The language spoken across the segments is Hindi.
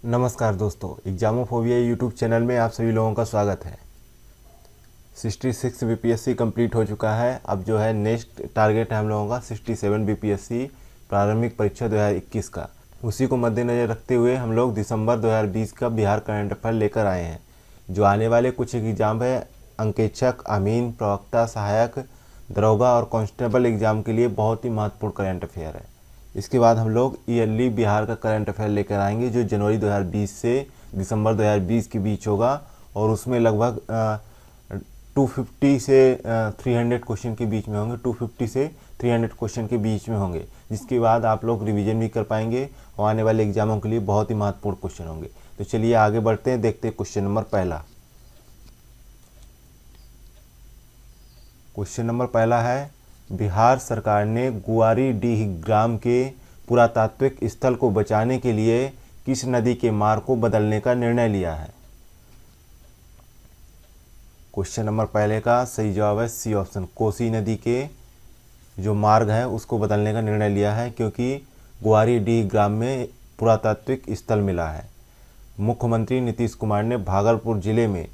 नमस्कार दोस्तों, एग्जामोफोबिया यूट्यूब चैनल में आप सभी लोगों का स्वागत है। 66 बीपीएससी कंप्लीट हो चुका है। अब जो है नेक्स्ट टारगेट है हम लोगों का 67 बीपीएससी प्रारंभिक परीक्षा 2021 का। उसी को मद्देनज़र रखते हुए हम लोग दिसंबर 2020 का बिहार करंट अफेयर लेकर आए हैं। जो आने वाले कुछ एग्ज़ाम है, अंकेक्षक, अमीन, प्रवक्ता, सहायक, दरोगा और कांस्टेबल एग्ज़ाम के लिए बहुत ही महत्वपूर्ण करंट अफेयर है। इसके बाद हम लोग ईयरली बिहार का करंट अफेयर लेकर आएंगे जो जनवरी 2020 से दिसंबर 2020 के बीच होगा, और उसमें लगभग 250 से 300 क्वेश्चन के बीच में होंगे। 250 से 300 क्वेश्चन के बीच में होंगे, जिसके बाद आप लोग रिवीजन भी कर पाएंगे और आने वाले एग्जामों के लिए बहुत ही महत्वपूर्ण क्वेश्चन होंगे। तो चलिए आगे बढ़ते हैं, देखते हैं क्वेश्चन नंबर पहला। क्वेश्चन नंबर पहला है, बिहार सरकार ने गुआरीडीह ग्राम के पुरातात्विक स्थल को बचाने के लिए किस नदी के मार्ग को बदलने का निर्णय लिया है? क्वेश्चन नंबर पहले का सही जवाब है सी ऑप्शन, कोसी नदी के जो मार्ग है उसको बदलने का निर्णय लिया है, क्योंकि गुआरीडीह ग्राम में पुरातात्विक स्थल मिला है। मुख्यमंत्री नीतीश कुमार ने भागलपुर जिले में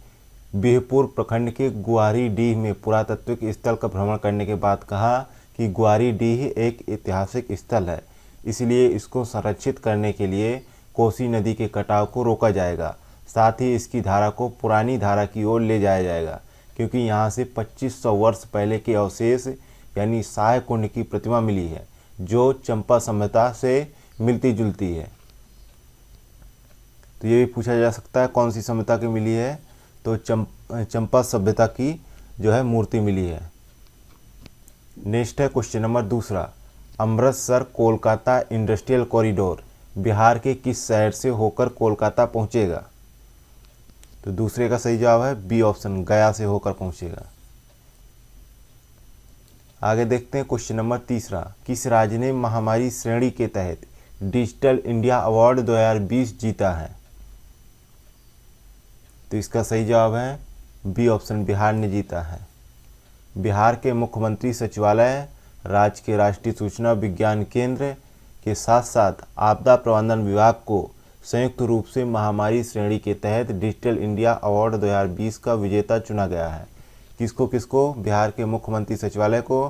बिहपुर प्रखंड के गुआरीडीह में पुरातात्विक स्थल का भ्रमण करने के बाद कहा कि गुआरीडीह एक ऐतिहासिक स्थल है, इसलिए इसको संरक्षित करने के लिए कोसी नदी के कटाव को रोका जाएगा। साथ ही इसकी धारा को पुरानी धारा की ओर ले जाया जाएगा, क्योंकि यहाँ से 2500 वर्ष पहले के अवशेष यानी साय कुंड की प्रतिमा मिली है, जो चंपा सभ्यता से मिलती जुलती है। तो ये भी पूछा जा सकता है कौन सी सभ्यता की मिली है, तो चंपा सभ्यता की जो है मूर्ति मिली है। नेक्स्ट है क्वेश्चन नंबर दूसरा, अमृतसर कोलकाता इंडस्ट्रियल कॉरिडोर बिहार के किस शहर से होकर कोलकाता पहुंचेगा? तो दूसरे का सही जवाब है बी ऑप्शन, गया से होकर पहुंचेगा। आगे देखते हैं क्वेश्चन नंबर तीसरा, किस राज्य ने महामारी श्रेणी के तहत डिजिटल इंडिया अवार्ड 2020 जीता है? तो इसका सही जवाब है बी ऑप्शन, बिहार ने जीता है। बिहार के मुख्यमंत्री सचिवालय, राज्य के राष्ट्रीय सूचना विज्ञान केंद्र के साथ साथ आपदा प्रबंधन विभाग को संयुक्त रूप से महामारी श्रेणी के तहत डिजिटल इंडिया अवार्ड 2020 का विजेता चुना गया है। किसको किसको? बिहार के मुख्यमंत्री सचिवालय को,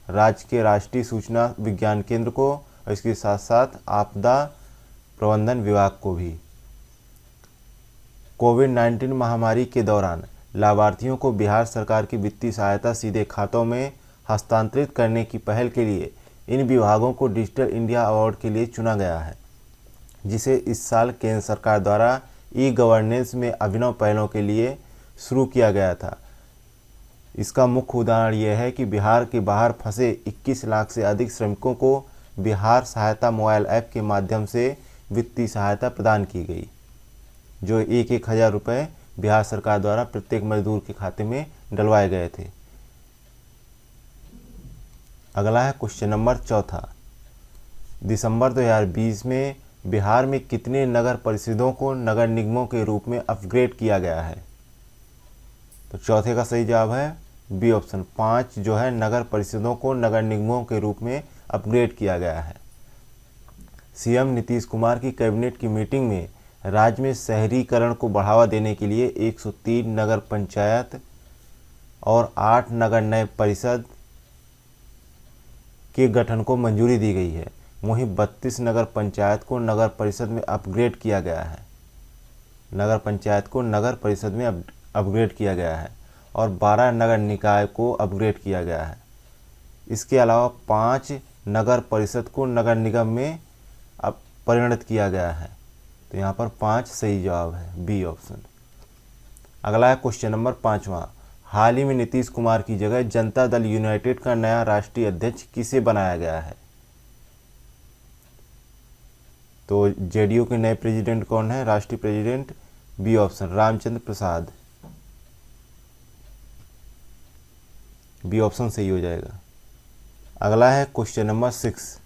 राज्य के राष्ट्रीय सूचना विज्ञान केंद्र को, और इसके साथ साथ आपदा प्रबंधन विभाग को भी। कोविड-19 महामारी के दौरान लाभार्थियों को बिहार सरकार की वित्तीय सहायता सीधे खातों में हस्तांतरित करने की पहल के लिए इन विभागों को डिजिटल इंडिया अवार्ड के लिए चुना गया है, जिसे इस साल केंद्र सरकार द्वारा ई गवर्नेंस में अभिनव पहलों के लिए शुरू किया गया था। इसका मुख्य उदाहरण यह है कि बिहार के बाहर फंसे 21 लाख से अधिक श्रमिकों को बिहार सहायता मोबाइल ऐप के माध्यम से वित्तीय सहायता प्रदान की गई, जो 1,000 रुपये बिहार सरकार द्वारा प्रत्येक मजदूर के खाते में डलवाए गए थे। अगला है क्वेश्चन नंबर चौथा, दिसंबर 2020 में बिहार में कितने नगर परिषदों को नगर निगमों के रूप में अपग्रेड किया गया है? तो चौथे का सही जवाब है बी ऑप्शन, 5 जो है नगर परिषदों को नगर निगमों के रूप में अपग्रेड किया गया है। सीएम नीतीश कुमार की कैबिनेट की मीटिंग में राज्य में शहरीकरण को बढ़ावा देने के लिए 103 नगर पंचायत और 8 नगर नए परिषद के गठन को मंजूरी दी गई है। वहीं 32 नगर पंचायत को नगर परिषद में अपग्रेड किया गया है। नगर पंचायत को नगर परिषद में अपग्रेड किया गया है और 12 नगर निकाय को अपग्रेड किया गया है। इसके अलावा 5 नगर परिषद को नगर निगम में परिणत किया गया है। तो यहाँ पर 5 सही जवाब है, बी ऑप्शन। अगला है क्वेश्चन नंबर 5वां, हाल ही में नीतीश कुमार की जगह जनता दल यूनाइटेड का नया राष्ट्रीय अध्यक्ष किसे बनाया गया है? तो जेडीयू के नए प्रेसिडेंट कौन है, राष्ट्रीय प्रेसिडेंट? बी ऑप्शन, रामचंद्र प्रसाद। बी ऑप्शन सही हो जाएगा। अगला है क्वेश्चन नंबर 6,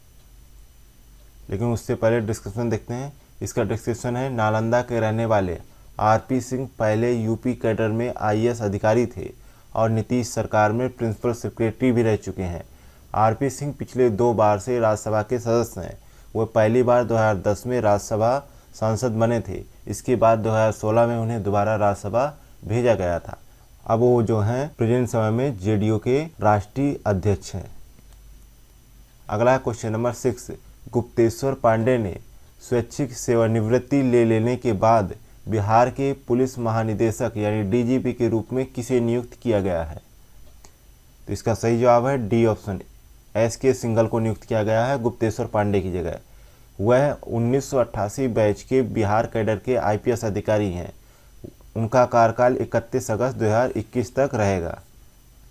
लेकिन उससे पहले डिस्क्रिप्शन देखते हैं। इसका डिस्क्रिप्शन है, नालंदा के रहने वाले आरपी सिंह पहले यूपी कैडर में आईएएस अधिकारी थे और नीतीश सरकार में प्रिंसिपल सेक्रेटरी भी रह चुके हैं। आरपी सिंह पिछले 2 बार से राज्यसभा के सदस्य हैं। वो पहली बार 2010 में राज्यसभा सांसद बने थे। इसके बाद 2016 में उन्हें दोबारा राज्यसभा भेजा गया था। अब वो जो हैं प्रेजेंट समय में जेडीयू के राष्ट्रीय अध्यक्ष हैं। अगला है क्वेश्चन नंबर 6। गुप्तेश्वर पांडे ने स्वैच्छिक सेवानिवृत्ति ले लेने के बाद बिहार के पुलिस महानिदेशक यानी डीजीपी के रूप में किसे नियुक्त किया गया है? तो इसका सही जवाब है डी ऑप्शन, SK सिंघल को नियुक्त किया गया है गुप्तेश्वर पांडे की जगह। वह 1988 बैच के बिहार कैडर के IPS अधिकारी हैं। उनका कार्यकाल 31 अगस्त 2021 तक रहेगा।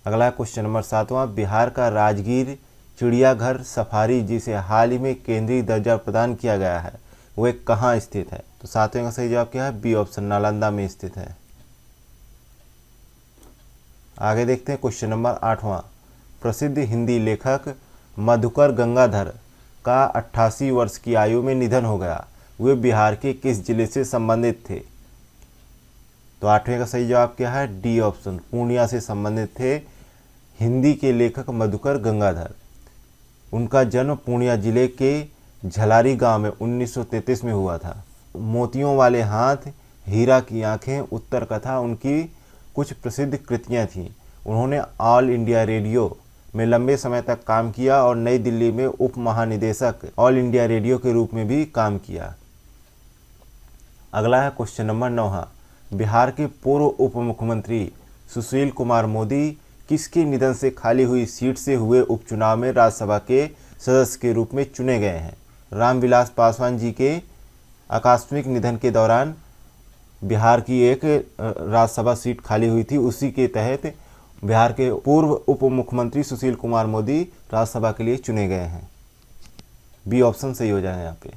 अगला क्वेश्चन नंबर 7वां। बिहार का राजगीर चिड़ियाघर सफारी, जिसे हाल ही में केंद्रीय दर्जा प्रदान किया गया है, वह कहाँ स्थित है? तो 7वें का सही जवाब क्या है? बी ऑप्शन, नालंदा में स्थित है। आगे देखते हैं क्वेश्चन नंबर 8वां। प्रसिद्ध हिंदी लेखक मधुकर गंगाधर का 88 वर्ष की आयु में निधन हो गया। वे बिहार के किस जिले से संबंधित थे? तो 8वें का सही जवाब क्या है? डी ऑप्शन, पूर्णिया से संबंधित थे हिंदी के लेखक मधुकर गंगाधर। उनका जन्म पूर्णिया जिले के झलारी गांव में 1933 में हुआ था। मोतियों वाले हाथ, हीरा की आंखें, उत्तर कथा उनकी कुछ प्रसिद्ध कृतियां थीं। उन्होंने ऑल इंडिया रेडियो में लंबे समय तक काम किया और नई दिल्ली में उप महानिदेशक ऑल इंडिया रेडियो के रूप में भी काम किया। अगला है क्वेश्चन नंबर 9। बिहार के पूर्व उप मुख्यमंत्री सुशील कुमार मोदी किसके निधन से खाली हुई सीट से हुए उपचुनाव में राज्यसभा के सदस्य के रूप में चुने गए हैं? रामविलास पासवान जी के आकस्मिक निधन के दौरान बिहार की एक राज्यसभा सीट खाली हुई थी। उसी के तहत बिहार के पूर्व उप मुख्यमंत्री सुशील कुमार मोदी राज्यसभा के लिए चुने गए हैं। बी ऑप्शन सही हो जाएगा यहाँ पे।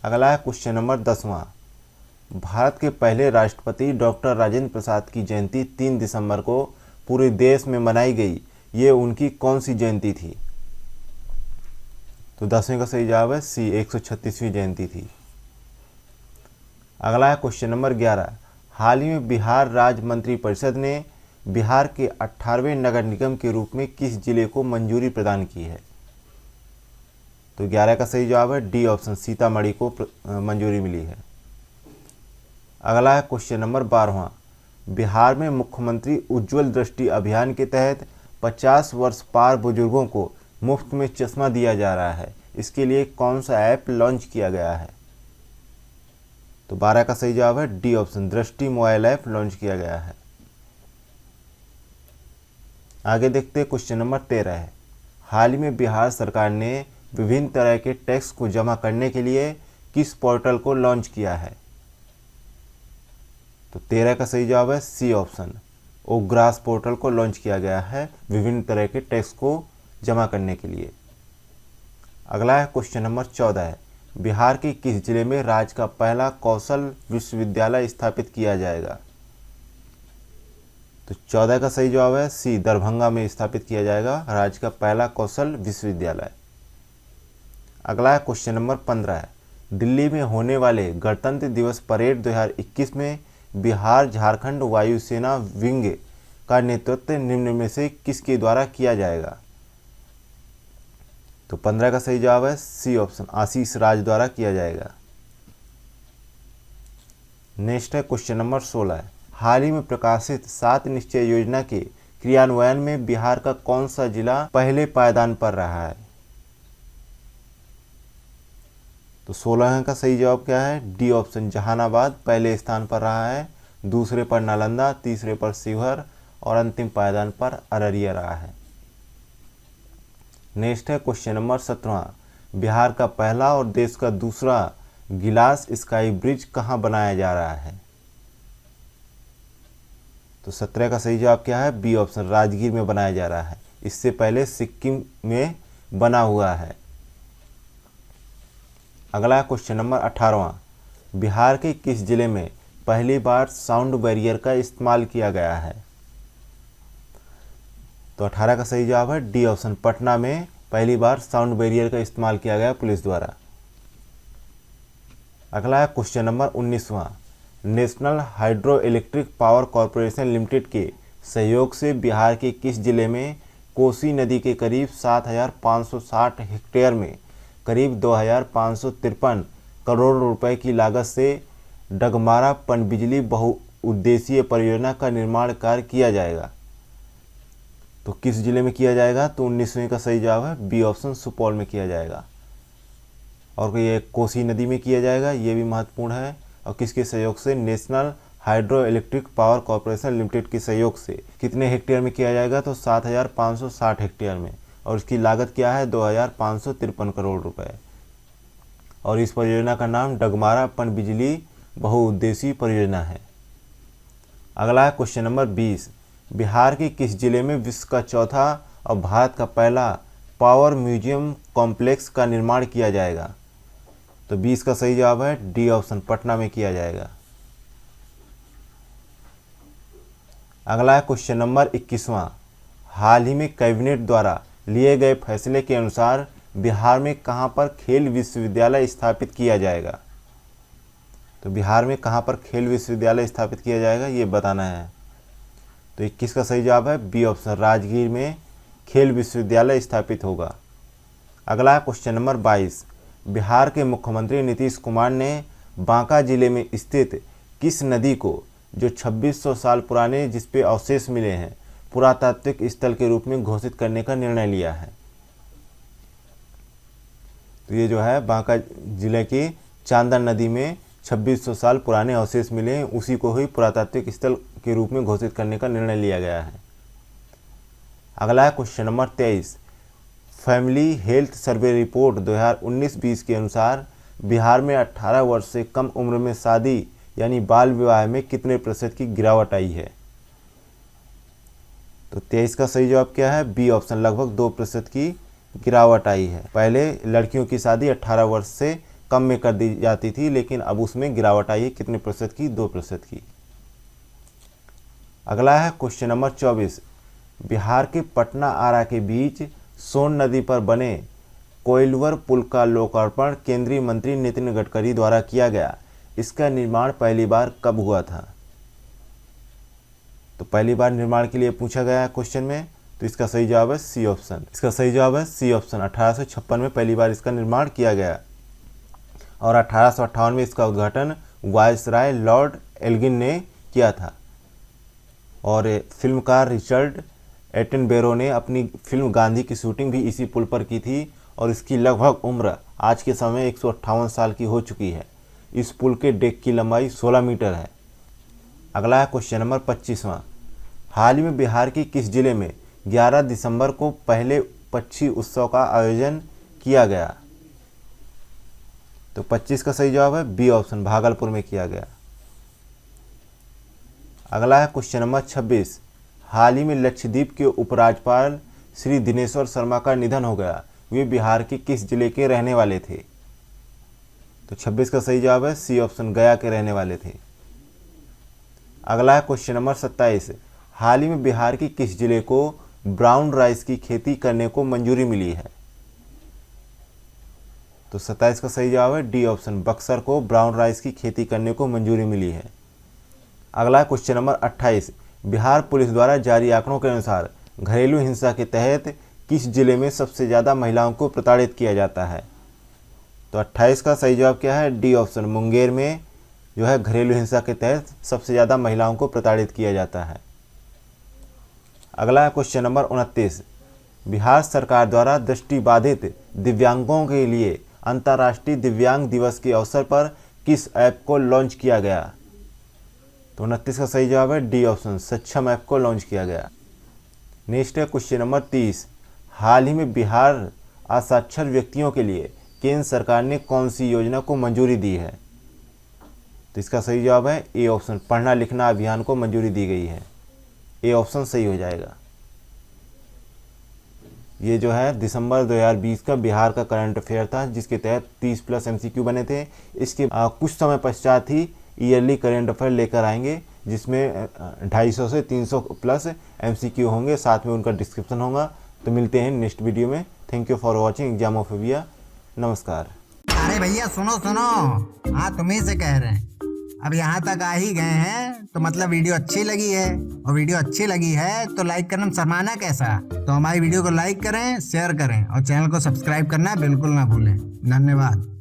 अगला है क्वेश्चन नंबर 10वां। भारत के पहले राष्ट्रपति डॉक्टर राजेंद्र प्रसाद की जयंती 3 दिसंबर को पूरे देश में मनाई गई। ये उनकी कौन सी जयंती थी? तो 10वें का सही जवाब है सी, 136वीं जयंती थी। अगला है क्वेश्चन नंबर 11। हाल ही में बिहार राज्य मंत्री परिषद ने बिहार के 18वें नगर निगम के रूप में किस जिले को मंजूरी प्रदान की है? तो 11 का सही जवाब है डी ऑप्शन, सीतामढ़ी को मंजूरी मिली है। अगला है क्वेश्चन नंबर 12वां। बिहार में मुख्यमंत्री उज्ज्वल दृष्टि अभियान के तहत 50 वर्ष पार बुजुर्गों को मुफ्त में चश्मा दिया जा रहा है। इसके लिए कौन सा ऐप लॉन्च किया गया है? तो 12 का सही जवाब है डी ऑप्शन, दृष्टि मोबाइल ऐप लॉन्च किया गया है। आगे देखते हैं क्वेश्चन नंबर 13 है। हाल ही में बिहार सरकार ने विभिन्न तरह के टैक्स को जमा करने के लिए किस पोर्टल को लॉन्च किया है? तो 13 का सही जवाब है सी ऑप्शन, ओग्रास पोर्टल को लॉन्च किया गया है विभिन्न तरह के टैक्स को जमा करने के लिए। अगला है क्वेश्चन नंबर 14 है। बिहार के किस जिले में राज्य का पहला कौशल विश्वविद्यालय स्थापित किया जाएगा? तो 14 का सही जवाब है सी, दरभंगा में स्थापित किया जाएगा राज्य का पहला कौशल विश्वविद्यालय। अगला है क्वेश्चन नंबर 15 है। दिल्ली में होने वाले गणतंत्र दिवस परेड 2021 में बिहार झारखंड वायुसेना विंग का नेतृत्व निम्न में से किसके द्वारा किया जाएगा? तो 15 का सही जवाब है सी ऑप्शन, आशीष राज द्वारा किया जाएगा। नेक्स्ट है क्वेश्चन नंबर 16 है। हाल ही में प्रकाशित 7 निश्चय योजना के क्रियान्वयन में बिहार का कौन सा जिला पहले पायदान पर रहा है? तो 16 का सही जवाब क्या है? डी ऑप्शन, जहानाबाद पहले स्थान पर रहा है, दूसरे पर नालंदा, तीसरे पर शिवहर और अंतिम पायदान पर अररिया रहा है। नेक्स्ट है क्वेश्चन नंबर 17। बिहार का पहला और देश का दूसरा गिलास स्काई ब्रिज कहाँ बनाया जा रहा है? तो 17 का सही जवाब क्या है? बी ऑप्शन, राजगीर में बनाया जा रहा है। इससे पहले सिक्किम में बना हुआ है। अगला क्वेश्चन नंबर 18। बिहार के किस जिले में पहली बार साउंड बैरियर का इस्तेमाल किया गया है? तो 18 का सही जवाब है डी ऑप्शन, पटना में पहली बार साउंड बैरियर का इस्तेमाल किया गया पुलिस द्वारा। अगला है क्वेश्चन नंबर 19वां। National hydro electric power corporation limited के सहयोग से बिहार के किस जिले में कोसी नदी के करीब 7,560 हेक्टेयर में करीब 2,553 करोड़ रुपए की लागत से डगमारा पनबिजली बहुउद्देशीय परियोजना का निर्माण कार्य किया जाएगा। तो किस जिले में किया जाएगा? तो 19वीं का सही जवाब है बी ऑप्शन, सुपौल में किया जाएगा। और ये कोसी नदी में किया जाएगा, ये भी महत्वपूर्ण है। और किसके सहयोग से? National hydro electric power corporation limited के सहयोग से। कितने हेक्टेयर में किया जाएगा? तो 7,560 हेक्टेयर में। और इसकी लागत क्या है? 2,553 करोड़ रुपए। और इस परियोजना का नाम डगमारा पनबिजली बहुउद्देशीय परियोजना है। अगला है क्वेश्चन नंबर 20। बिहार के किस जिले में विश्व का चौथा और भारत का पहला पावर म्यूजियम कॉम्प्लेक्स का निर्माण किया जाएगा? तो 20 का सही जवाब है डी ऑप्शन, पटना में किया जाएगा। अगला है क्वेश्चन नंबर 21वां। हाल ही में कैबिनेट द्वारा लिए गए फैसले के अनुसार बिहार में कहां पर खेल विश्वविद्यालय स्थापित किया जाएगा? तो बिहार में कहां पर खेल विश्वविद्यालय स्थापित किया जाएगा, ये बताना है। तो 21 का सही जवाब है बी ऑप्शन, राजगीर में खेल विश्वविद्यालय स्थापित होगा। अगला है क्वेश्चन नंबर 22। बिहार के मुख्यमंत्री नीतीश कुमार ने बांका जिले में स्थित किस नदी को, जो 2600 साल पुराने जिस पे अवशेष मिले हैं, पुरातात्विक स्थल के रूप में घोषित करने का निर्णय लिया है? तो ये जो है बांका जिले की चांदन नदी में 2600 साल पुराने अवशेष मिले हैं, उसी को ही पुरातात्विक स्थल के रूप में घोषित करने का निर्णय लिया गया है। अगला है question number 23। Family health survey report 2019-20 के अनुसार बिहार में 18 वर्ष से कम उम्र में शादी यानी बाल विवाह में कितने प्रतिशत की गिरावट आई है? तो 23 का सही जवाब क्या है? बी ऑप्शन, लगभग 2% की गिरावट आई है। पहले लड़कियों की शादी 18 वर्ष से कम में कर दी जाती थी, लेकिन अब उसमें गिरावट आई है। कितने प्रतिशत की? 2% की। अगला है क्वेश्चन नंबर 24। बिहार के पटना आरा के बीच सोन नदी पर बने कोइलवर पुल का लोकार्पण केंद्रीय मंत्री नितिन गडकरी द्वारा किया गया। इसका निर्माण पहली बार कब हुआ था? तो पहली बार निर्माण के लिए पूछा गया है क्वेश्चन में, तो इसका सही जवाब है सी ऑप्शन। इसका सही जवाब है सी ऑप्शन, 1856 में पहली बार इसका निर्माण किया गया। और 1858 में इसका उद्घाटन वायसराय लॉर्ड एल्गिन ने किया था। और फिल्मकार रिचर्ड एटनबेरो ने अपनी फिल्म गांधी की शूटिंग भी इसी पुल पर की थी। और इसकी लगभग उम्र आज के समय 158 साल की हो चुकी है। इस पुल के डेक की लंबाई 16 मीटर है। अगला है क्वेश्चन नंबर 25वां। हाल ही में बिहार के किस जिले में 11 दिसंबर को पहले पक्षी उत्सव का आयोजन किया गया? तो 25 का सही जवाब है बी ऑप्शन, भागलपुर में किया गया। अगला है क्वेश्चन नंबर 26। हाल ही में लक्षद्वीप के उपराज्यपाल श्री दिनेश्वर शर्मा का निधन हो गया। वे बिहार के किस जिले के रहने वाले थे? तो 26 का सही जवाब है सी ऑप्शन, गया के रहने वाले थे। अगला है क्वेश्चन नंबर 27। हाल ही में बिहार के किस जिले को ब्राउन राइस की खेती करने को मंजूरी मिली है? तो 27 का सही जवाब है डी ऑप्शन, बक्सर को ब्राउन राइस की खेती करने को मंजूरी मिली है। अगला क्वेश्चन नंबर 28। बिहार पुलिस द्वारा जारी आंकड़ों के अनुसार घरेलू हिंसा के तहत किस जिले में सबसे ज़्यादा महिलाओं को प्रताड़ित किया जाता है? तो 28 का सही जवाब क्या है? डी ऑप्शन, मुंगेर में जो है घरेलू हिंसा के तहत सबसे ज़्यादा महिलाओं को प्रताड़ित किया जाता है। अगला क्वेश्चन नंबर 29। बिहार सरकार द्वारा दृष्टिबाधित दिव्यांगों के लिए अंतर्राष्ट्रीय दिव्यांग दिवस के अवसर पर किस ऐप को लॉन्च किया गया? तो 29 का सही जवाब है डी ऑप्शन, सक्षम ऐप को लॉन्च किया गया। नेक्स्ट है क्वेश्चन नंबर 30। हाल ही में बिहार असाक्षर व्यक्तियों के लिए केंद्र सरकार ने कौन सी योजना को मंजूरी दी है? तो इसका सही जवाब है ए ऑप्शन, पढ़ना लिखना अभियान को मंजूरी दी गई है। ए ऑप्शन सही हो जाएगा। ये जो है दिसंबर 2020 का बिहार का करंट अफेयर था, जिसके तहत 30+ MCQ बने थे। इसके कुछ समय पश्चात ही ईयरली करंट अफेयर लेकर आएंगे, जिसमें 250 से 300+ MCQ होंगे, साथ में उनका डिस्क्रिप्शन होगा। तो मिलते हैं नेक्स्ट वीडियो में। Thank you for watching Examophobia. नमस्कार। अरे भैया सुनो सुनो, हाँ तुम्ही से कह रहे हैं। अब यहाँ तक आ ही गए हैं तो मतलब वीडियो अच्छी लगी है, और वीडियो अच्छी लगी है तो लाइक करना शर्माना कैसा। तो हमारी वीडियो को लाइक करें, शेयर करें और चैनल को सब्सक्राइब करना बिल्कुल ना भूलें। धन्यवाद।